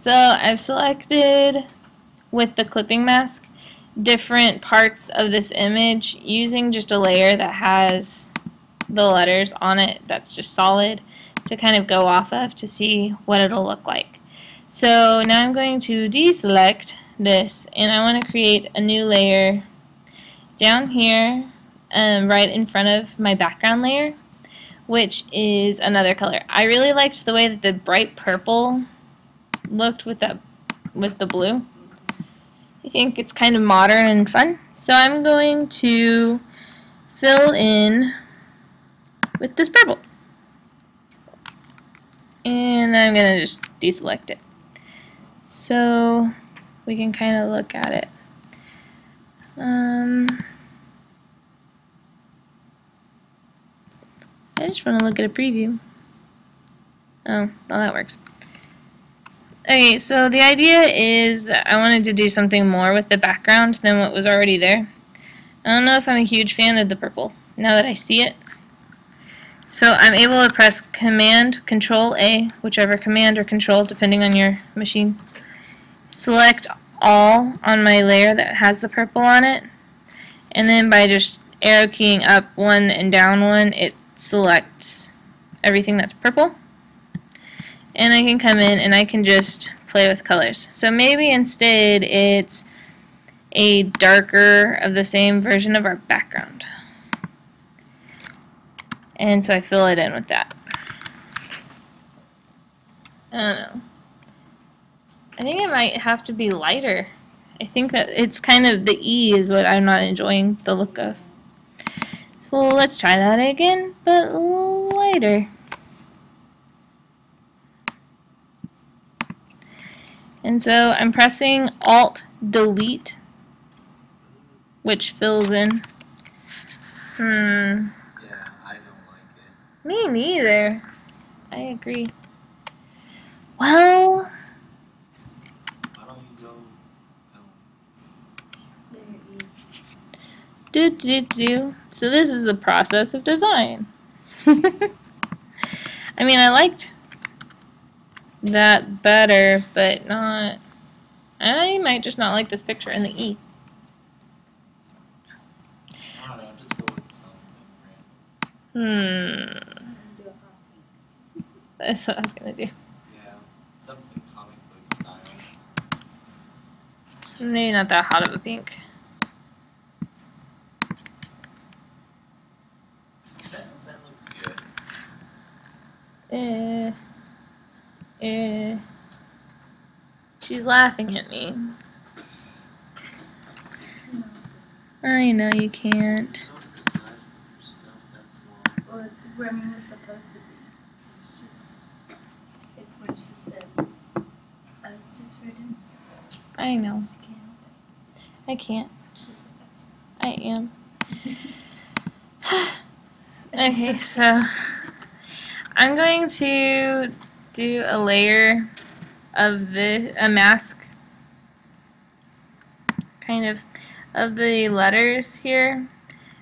So I've selected with the clipping mask different parts of this image using just a layer that has the letters on it that's just solid to kind of go off of to see what it'll look like. So now I'm going to deselect this and I want to create a new layer down here right in front of my background layer, which is another color. I really liked the way that the bright purple looked with the blue. I think it's kind of modern and fun. So I'm going to fill in with this purple. And then I'm going to just deselect it. So we can kind of look at it. I just want to look at a preview. Oh, well, that works. Okay, so the idea is that I wanted to do something more with the background than what was already there. I don't know if I'm a huge fan of the purple now that I see it. So I'm able to press Command Control A, whichever command or control depending on your machine. Select all on my layer that has the purple on it, and then by just arrow keying up one and down one, it selects everything that's purple. And I can come in and I can just play with colors. So maybe instead it's a darker of the same version of our background. And so I fill it in with that. I don't know. I think it might have to be lighter. I think that it's kind of the E is what I'm not enjoying the look of. So let's try that again, but lighter. And so I'm pressing Alt-Delete, which fills in. Yeah, I don't like it. Me neither. I agree. Well, Why don't you go? So this is the process of design. I mean, I liked that better, but not. I might just not like this picture in the E. I don't know, just go with something random. That's what I was gonna do. Yeah, something comic book style. Maybe not that hot of a pink. That looks good. She's laughing at me. I know you can't. So precise with your stuff, that's why. Well, it's where we're supposed to be. It's just, it's what she says. It's just written. I know. She can't help it. I can't. She's a perfectionist. I am. Okay, so I'm going to do a layer of a mask kind of the letters here.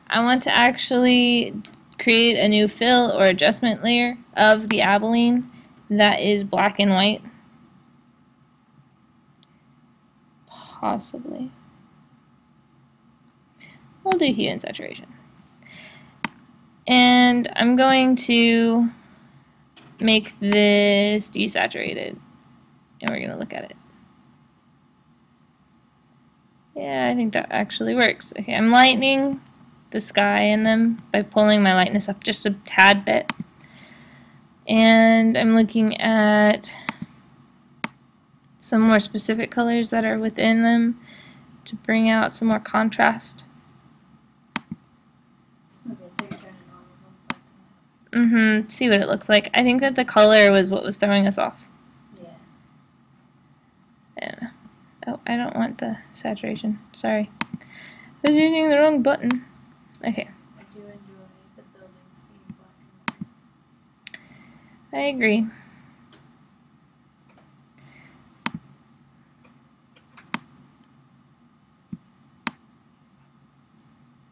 I want to actually create a new fill or adjustment layer of the Abilene that is black and white. Possibly. We'll do hue and saturation. And I'm going to make this desaturated. And we're going to look at it. Yeah, I think that actually works. Okay, I'm lightening the sky in them by pulling my lightness up just a tad bit. And I'm looking at some more specific colors that are within them to bring out some more contrast. Okay, so you're turning all of them black and white. See what it looks like. I think that the color was what was throwing us off. Yeah. I don't know. Oh, I don't want the saturation. Sorry. I was using the wrong button. Okay. I do enjoy the buildings being black and white. I agree.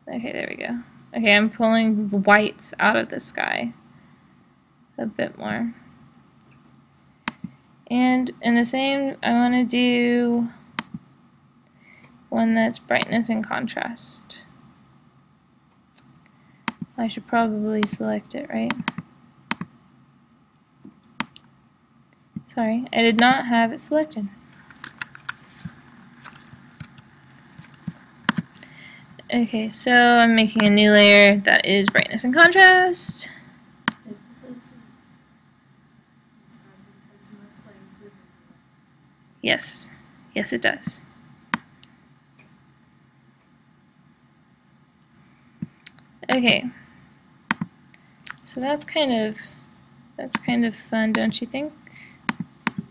Okay, there we go. Okay, I'm pulling the whites out of the sky a bit more. And in the same, I want to do one that's brightness and contrast. I should probably select it, right? Sorry, I did not have it selected. Okay, so I'm making a new layer that is brightness and contrast. Yes, yes it does. Okay, so that's kind of fun, don't you think? And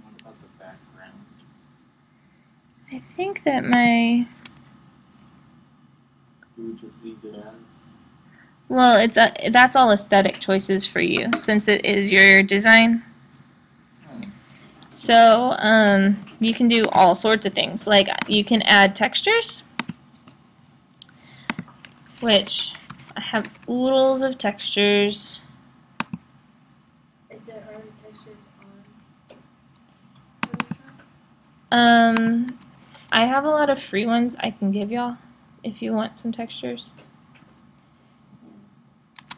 what about the background? I think that my Do we just leave it as? well, that's all aesthetic choices for you since it is your design. So you can do all sorts of things. Like you can add textures, which I have oodles of textures. Is there already textures on Photoshop? I have a lot of free ones I can give y'all if you want some textures.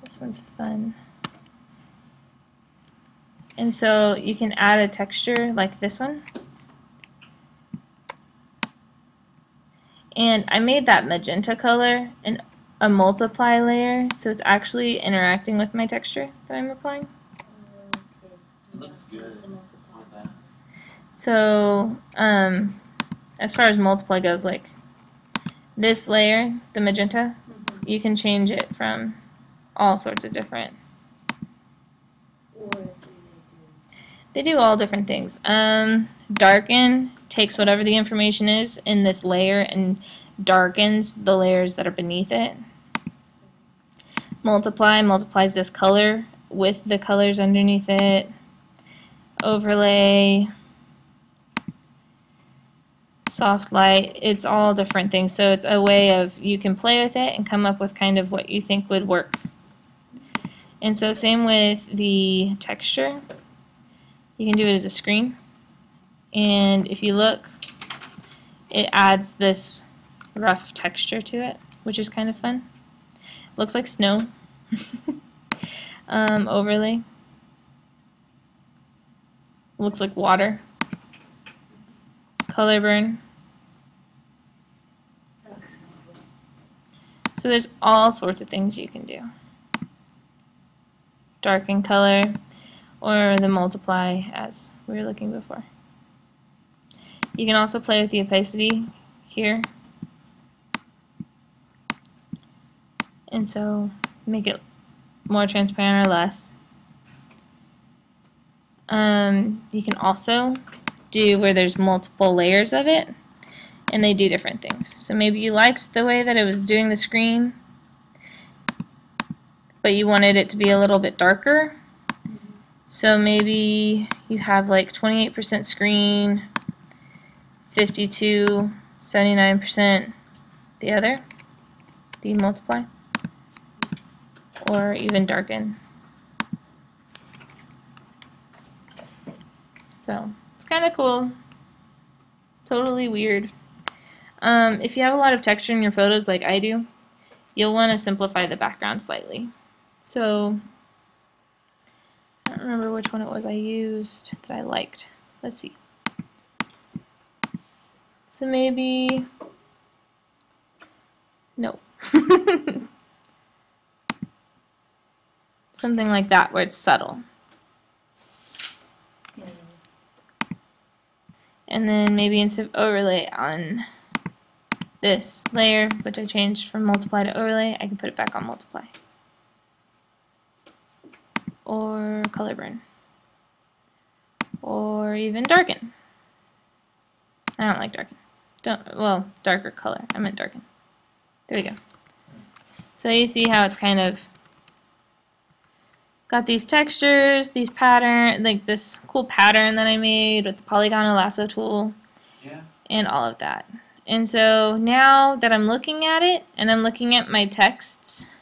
This one's fun. And so you can add a texture like this one. And I made that magenta color and a multiply layer, so it's actually interacting with my texture that I'm applying. Okay. It looks good. Like that. So as far as multiply goes, like this layer, the magenta, you can change it from all sorts of different. What do They do all different things. Darken takes whatever the information is in this layer and darkens the layers that are beneath it. Multiply multiplies this color with the colors underneath it. Overlay, soft light, it's all different things. So it's a way of, you can play with it and come up with kind of what you think would work. And so same with the texture. You can do it as a screen. And if you look, it adds this rough texture to it, which is kind of fun. Looks like snow. Overlay. Looks like water. Color burn. That looks kind of cool. So there's all sorts of things you can do. Darken color, or the multiply as we were looking before. You can also play with the opacity here. And so make it more transparent or less. You can also do where there's multiple layers of it and they do different things. So maybe you liked the way that it was doing the screen, but you wanted it to be a little bit darker. So maybe you have like 28% screen, 52, 79% the other, demultiply, or even darken. So it's kind of cool, totally weird. If you have a lot of texture in your photos like I do, you'll want to simplify the background slightly. So I don't remember which one it was I used that I liked. Let's see. So maybe, no. Something like that where it's subtle. And then maybe instead of overlay on this layer, which I changed from multiply to overlay, I can put it back on multiply. Or color burn. Or even darken. I don't like darken. Well, darker color. I meant darken. There we go. So you see how it's kind of got these textures, these pattern, like this cool pattern that I made with the polygonal lasso tool, and all of that. And so now that I'm looking at it and I'm looking at my texts,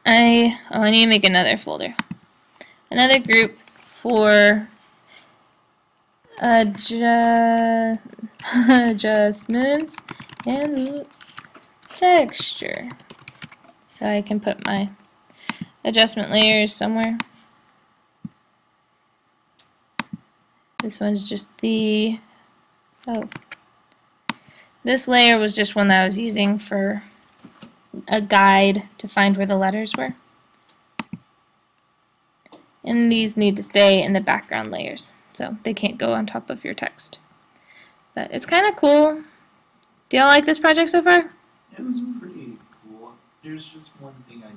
I need to make another folder. another group for adjustments and texture. So I can put my adjustment layers somewhere. This one's just the, oh, this layer was just one that I was using for a guide to find where the letters were. And these need to stay in the background layers, so they can't go on top of your text. But it's kind of cool. Do y'all like this project so far? Yeah, it's pretty cool. There's just one thing I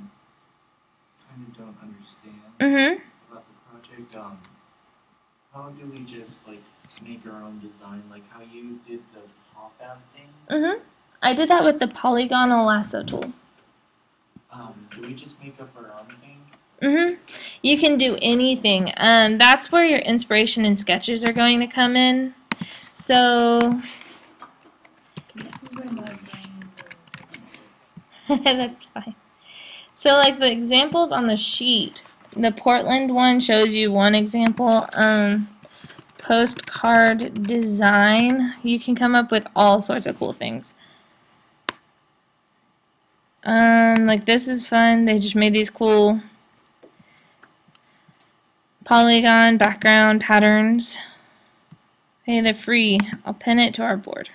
kind of don't understand about the project. How do we just like make our own design? Like how you did the pop out thing? I did that with the polygonal lasso tool. Do we just make up our own thing? You can do anything. That's where your inspiration and sketches are going to come in. So This is where my brain that's fine. So like the examples on the sheet, the Portland one shows you one example. Postcard design, you can come up with all sorts of cool things. Like this is fun. They just made these cool polygon background patterns. Hey, they're free. I'll pin it to our board.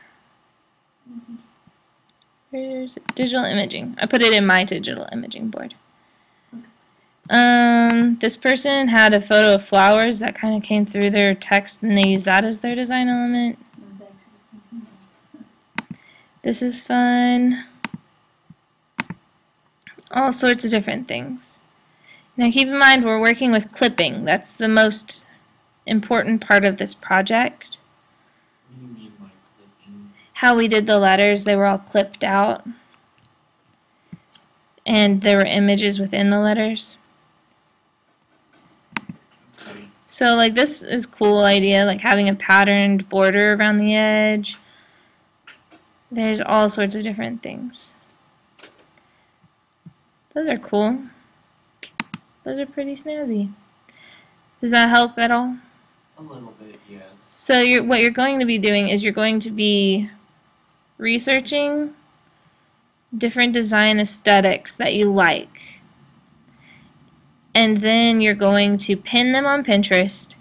Where's it? Digital imaging. I put it in my digital imaging board. This person had a photo of flowers that kind of came through their text, and they used that as their design element. This is fun. All sorts of different things. Now keep in mind we're working with clipping. That's the most important part of this project. What do you mean by clipping? How we did the letters, they were all clipped out. And there were images within the letters. Okay. So like this is a cool idea, like having a patterned border around the edge. There's all sorts of different things. Those are cool. Those are pretty snazzy. Does that help at all? A little bit, yes. So what you're going to be doing is you're going to be researching different design aesthetics that you like. And then you're going to pin them on Pinterest,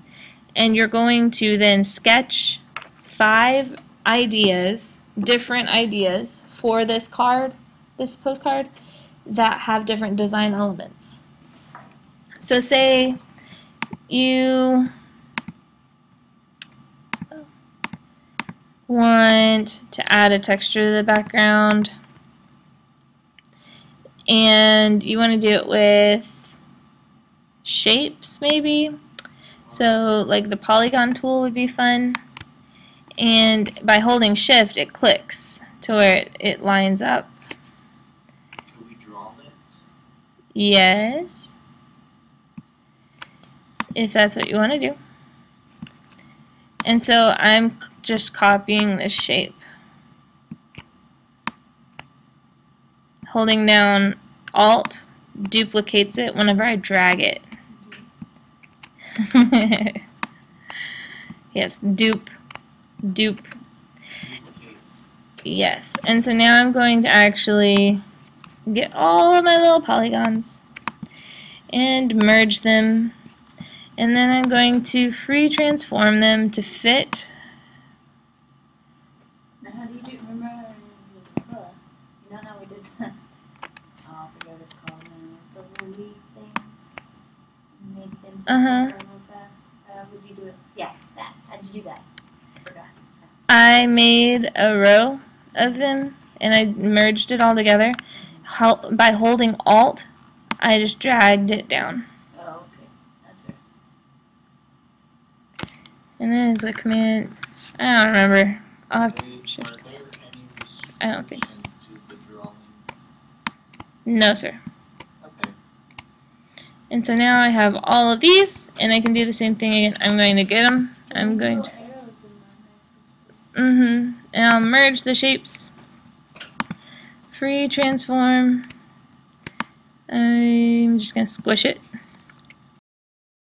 and you're going to then sketch 5 ideas, different ideas for this card, this postcard, that have different design elements. So say you want to add a texture to the background, and you want to do it with shapes maybe. So like the polygon tool would be fun, and by holding shift it clicks to where it lines up. Can we draw it? Yes, if that's what you want to do. And so I'm just copying this shape. Holding down Alt duplicates it whenever I drag it. Yes, dupe. Duplicates. Yes, and so now I'm going to actually get all of my little polygons and merge them, and then I'm going to free transform them to fit. Now, how do you do? Remember, you know how we did that? Oh, I forget what it's called now. The little leaf things. Make them real fast. How would you do it? Yeah, that. How'd you do that? I forgot. I made a row of them and I merged it all together. By holding Alt, I just dragged it down. Oh, okay. That's right. And then it's a command. I don't remember. I'll have to Are there any I don't think. restrictions to the drawings? No, sir. Okay. And so now I have all of these, and I can do the same thing again. I'm going to get them. I'm going to. Arrows in my And I'll merge the shapes. Free transform. I'm just going to squish it.